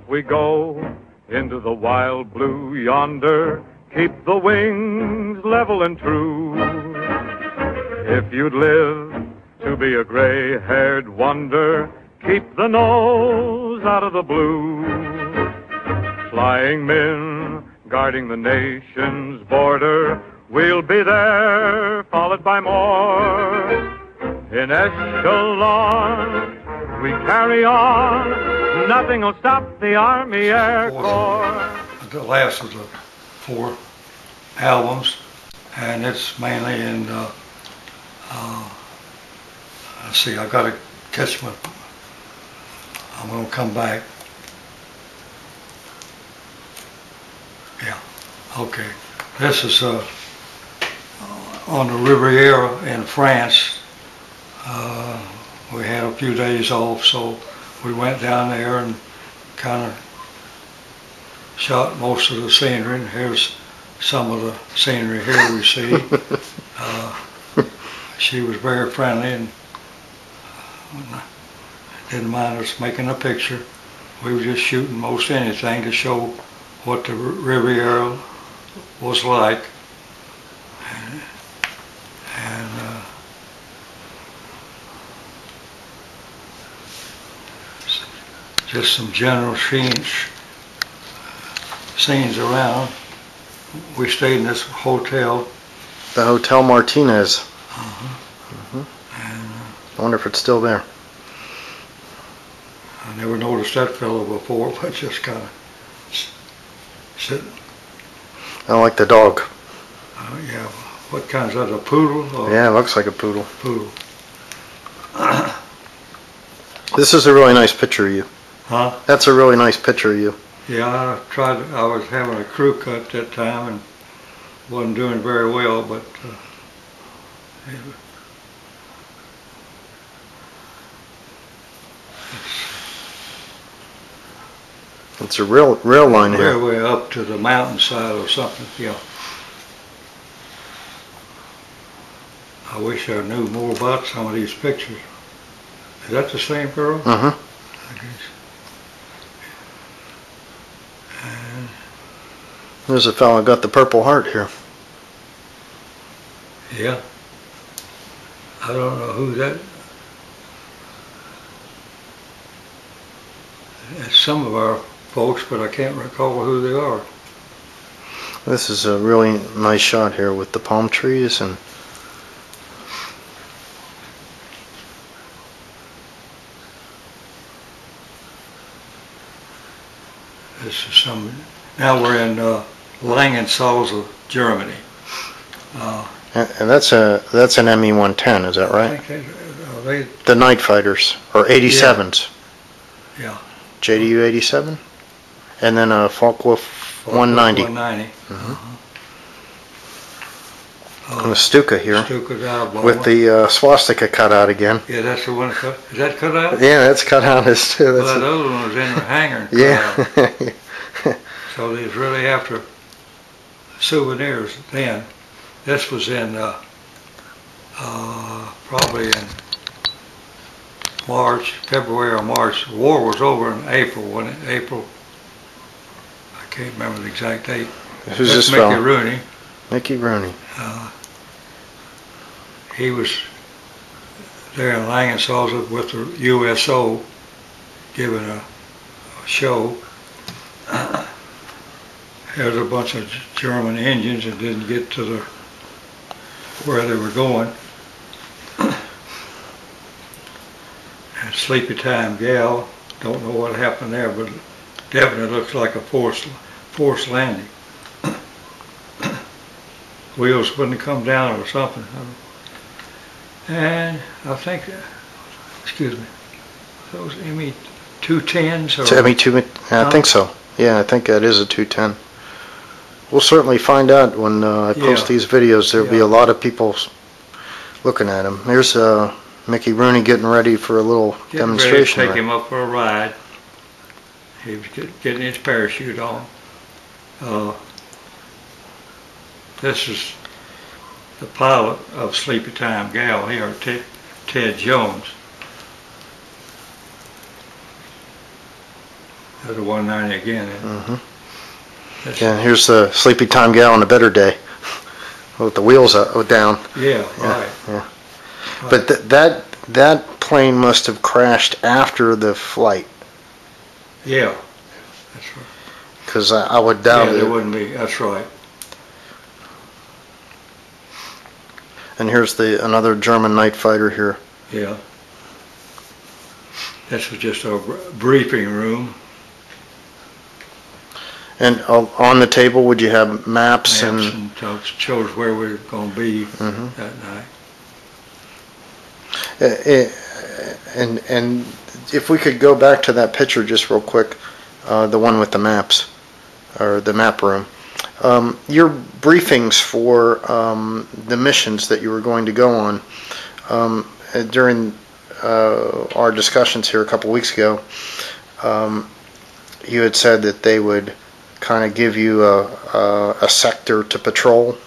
we go into the wild blue yonder. Keep the wings level and true. If you'd live to be a gray-haired wonder, keep the nose out of the blue. Flying men guarding the nation's border, we'll be there, followed by more. In echelon, we carry on. Nothing will stop the Army Air Corps. The last of the 4 albums, and it's mainly in, let's see, I've got to catch my, I'm going to come back. Yeah, okay. This is on the Riviera in France. We had a few days off, so we went down there and kind of shot most of the scenery. And here's some of the scenery here we see. She was very friendly and didn't mind us making a picture. We were just shooting most anything to show what the Riviera was like. And just some general scenes around. We stayed in this hotel. The Hotel Martinez. And, I wonder if it's still there. I never noticed that fellow before, but just kind of sitting. I like the dog. Yeah, what kind is that, a poodle? Or Yeah, it looks like a poodle. Poodle. This is a really nice picture of you. Huh? That's a really nice picture of you. Yeah, I was having a crew cut that time and wasn't doing very well, but It's a rail line here. Railway up to the mountainside or something, yeah. I wish I knew more about some of these pictures. Is that the same girl? Uh-huh. I guess. There's a fellow got the Purple Heart here. Yeah. I don't know who that. It's some of our folks, but I can't recall who they are. This is a really nice shot here with the palm trees and This is some. Now we're in Langensalza, Germany. and that's an ME-110, is that I right? think they The Night Fighters, or 87s. yeah. JDU 87, and then a Focke-Wulf 190. 190. And the Stuka here, Stuka's out with the swastika cut out again. Yeah, that's the one cut. Is that cut out? Yeah, that's cut out as too. Well, that other one was in the hangar. And cut Yeah. out. So they was really after souvenirs then. This was in probably in March, February or March. The war was over in April. I can't remember the exact date. Who's That's this Mickey fellow? Rooney. Mickey Rooney. He was there in Langensalza with the USO giving a show. There's a bunch of German engines that didn't get to where they were going. And Sleepy Time Gal, don't know what happened there, but definitely looks like a forced landing. Wheels wouldn't come down or something. And I think, excuse me, those ME-210s? It's ME-2, I think so. Yeah, I think that is a 210. We'll certainly find out when I post these videos. There'll be a lot of people looking at them. There's Mickey Rooney getting ready for a little demonstration. Ready to take him up for a ride. He was getting his parachute on. This is the pilot of Sleepy Time Gal here, Ted Jones. to the 190 again. Yeah, here's the sleepy time gal on a better day with the wheels down. Yeah, right. Yeah. But that plane must have crashed after the flight. Yeah, that's right. Because I would doubt it it. wouldn't be. That's right. And here's another German night fighter here. Yeah. This was just our briefing room. And on the table, would you have maps and shows where we were going to be that night. And if we could go back to that picture just real quick, the one with the maps, or the map room. Your briefings for the missions that you were going to go on, during our discussions here a couple weeks ago, you had said that they would kind of give you a sector to patrol,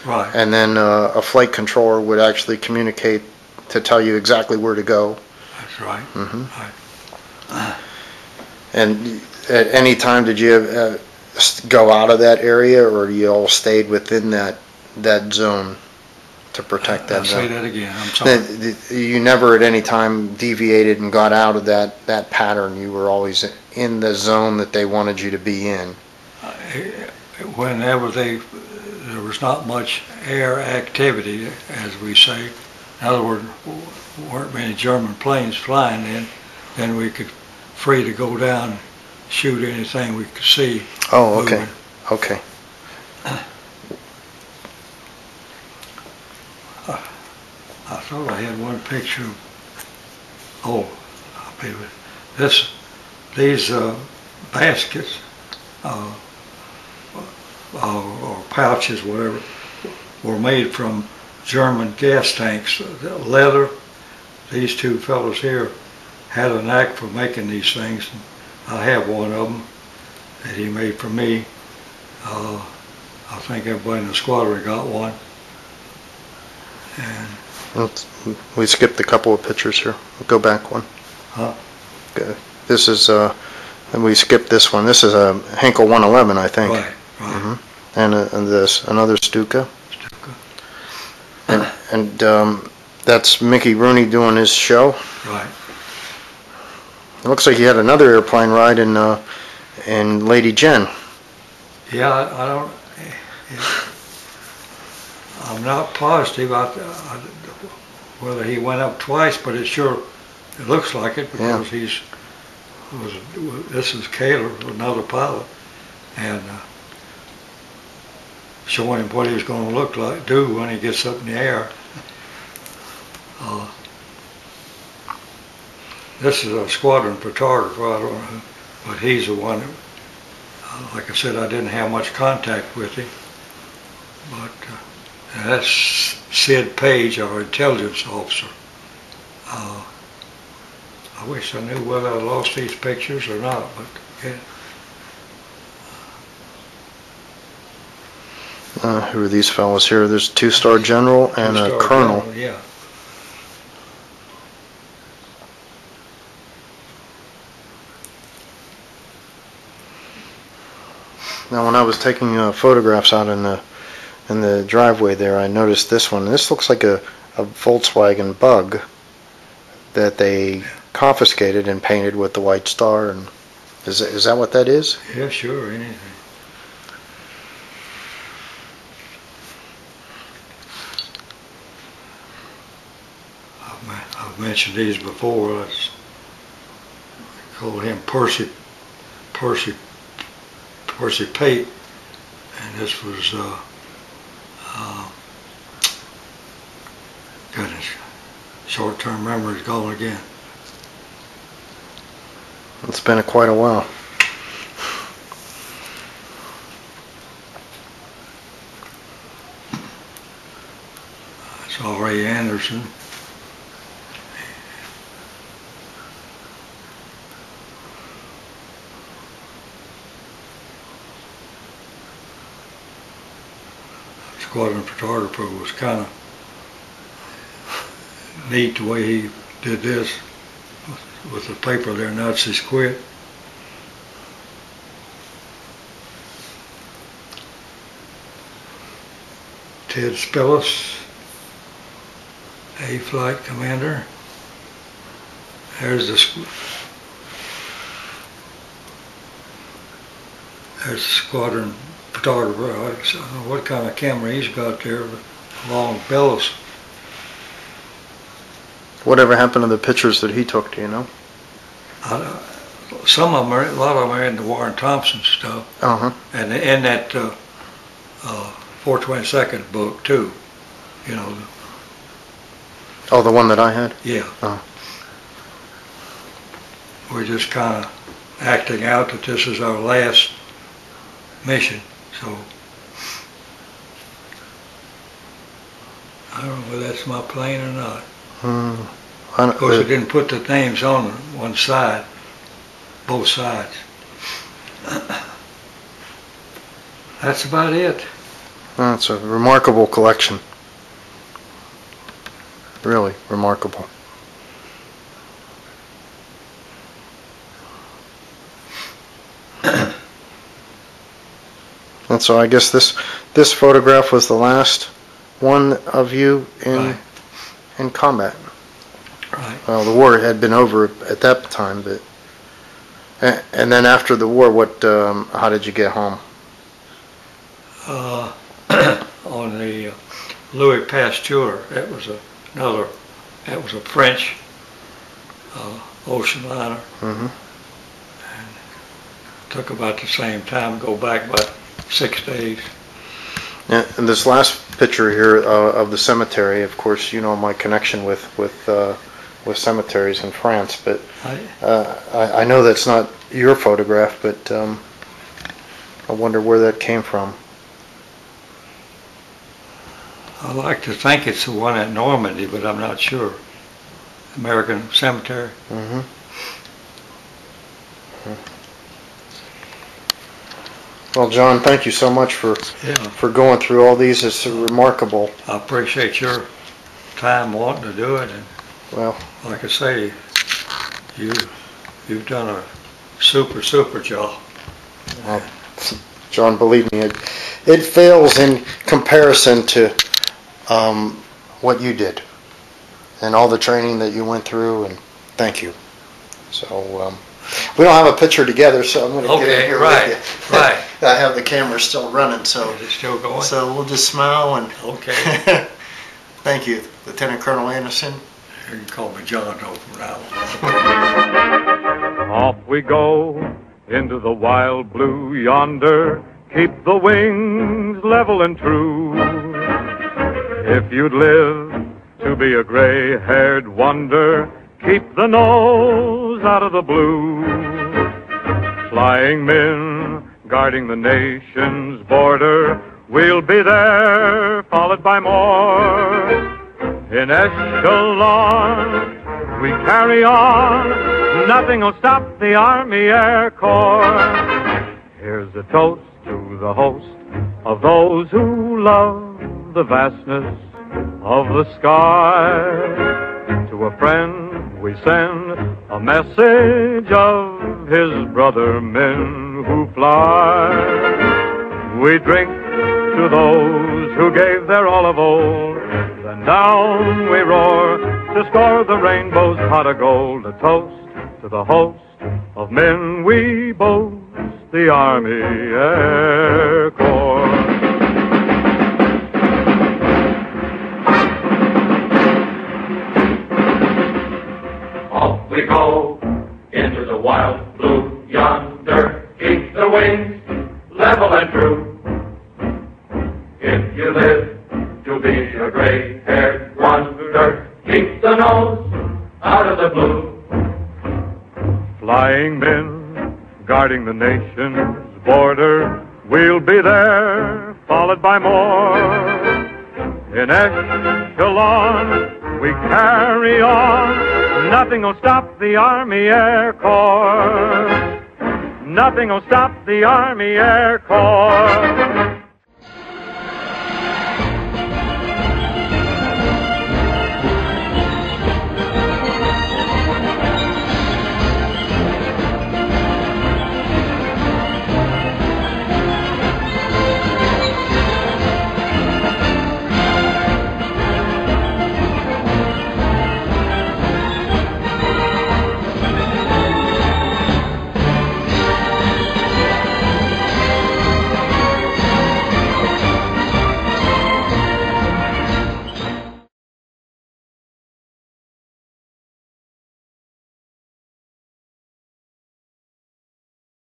right? And then a flight controller would actually communicate to tell you exactly where to go. That's right. Right. And at any time did you go out of that area, or you all stayed within that zone to protect that zone? I'll say that again. I'm sorry. You never at any time deviated and got out of that pattern. You were always in the zone that they wanted you to be in. Whenever there was not much air activity, as we say. In other words, weren't many German planes flying then we could free to go down and shoot anything we could see. Oh, okay. Moving. Okay. I thought I had one picture. I'll be with these baskets or pouches, whatever, were made from German gas tanks, leather. These two fellows here had a knack for making these things. I have one of them that he made for me. I think everybody in the squadron got one. And we skipped a couple of pictures here. We'll go back one. Okay. This is and we skipped this one. This is a Henkel 111, I think. Right. And this another Stuka. And that's Mickey Rooney doing his show. Right. It looks like he had another airplane ride in Lady Jen. Yeah, I'm not positive whether he went up twice, but it looks like it, because this is Kaler, another pilot, and showing him what he was going to do when he gets up in the air. This is a squadron photographer. I don't know who, but he's the one. Like I said, I didn't have much contact with him, but that's Sid Page, our intelligence officer. I wish I knew whether I lost these pictures or not, but yeah. Who are these fellows here? There's a two-star general and a colonel. General, yeah. Now, when I was taking photographs out in the driveway there, I noticed this one. This looks like a Volkswagen Bug that they confiscated and painted with the white star. And is that what that is? Yeah, sure, anything. I've mentioned these before. Let's call him Percy Pate, and this was goodness, short-term memory's gone again. It's been quite a while. It's R.A. Anderson. Squadron photographer was kind of neat the way he did this with the paper there, Nazis Quit. Ted Spillis, A Flight Commander. There's the squadron photographer. I don't know what kind of camera he's got there, but long bellows. Whatever happened to the pictures that he took, do you know? Some of them are, a lot of them are in the Warren Thompson stuff. And in that 422nd book too, you know. Oh, the one that I had? Yeah. We're just kind of acting out that this is our last mission, so I don't know whether that's my plane or not. Of course, I didn't put the names on one side, both sides. That's about it. It's a remarkable collection. Really remarkable. And so I guess this photograph was the last one of you in combat. Right. Well, the war had been over at that time, but and then after the war, how did you get home? On the Louis Pasteur, that was a French ocean liner. And took about the same time, go back about 6 days. Yeah, and this last picture here of the cemetery, of course, you know my connection with cemeteries in France, but I know that's not your photograph, but I wonder where that came from. I like to think it's the one at Normandy, but I'm not sure. American Cemetery. Well, John, thank you so much for going through all these. It's remarkable. I appreciate your time wanting to do it, and well, like I say, you've done a super job. Well, John, believe me, it fails in comparison to what you did and all the training that you went through, and thank you. So we don't have a picture together, so I'm going to get in here with you. Right. I have the camera still running, so is it still going? So we'll just smile and okay. Thank you, Lieutenant Colonel Anderson. You can call me John from now on. Off we go into the wild blue yonder. Keep the wings level and true. If you'd live to be a gray-haired wonder, keep the nose out of the blue. Flying men guarding the nation's border, we'll be there, followed by more. In echelon, we carry on. Nothing will stop the Army Air Corps. Here's a toast to the host of those who love the vastness of the sky. To a friend we send a message of his brother men who fly. We drink to those who gave their all of old. Then down we roar to score the rainbow's pot of gold. A toast to the host of men we boast, the Army Air Corps. Off we go into the wild blue yonder. Keep the wings level and true. If you live to be a gray-haired wonder, keep the nose out of the blue. Flying men guarding the nation's border, we'll be there, followed by more. In echelon, we carry on. Nothing will stop the Army Air Corps. Nothing will stop the Army Air Corps.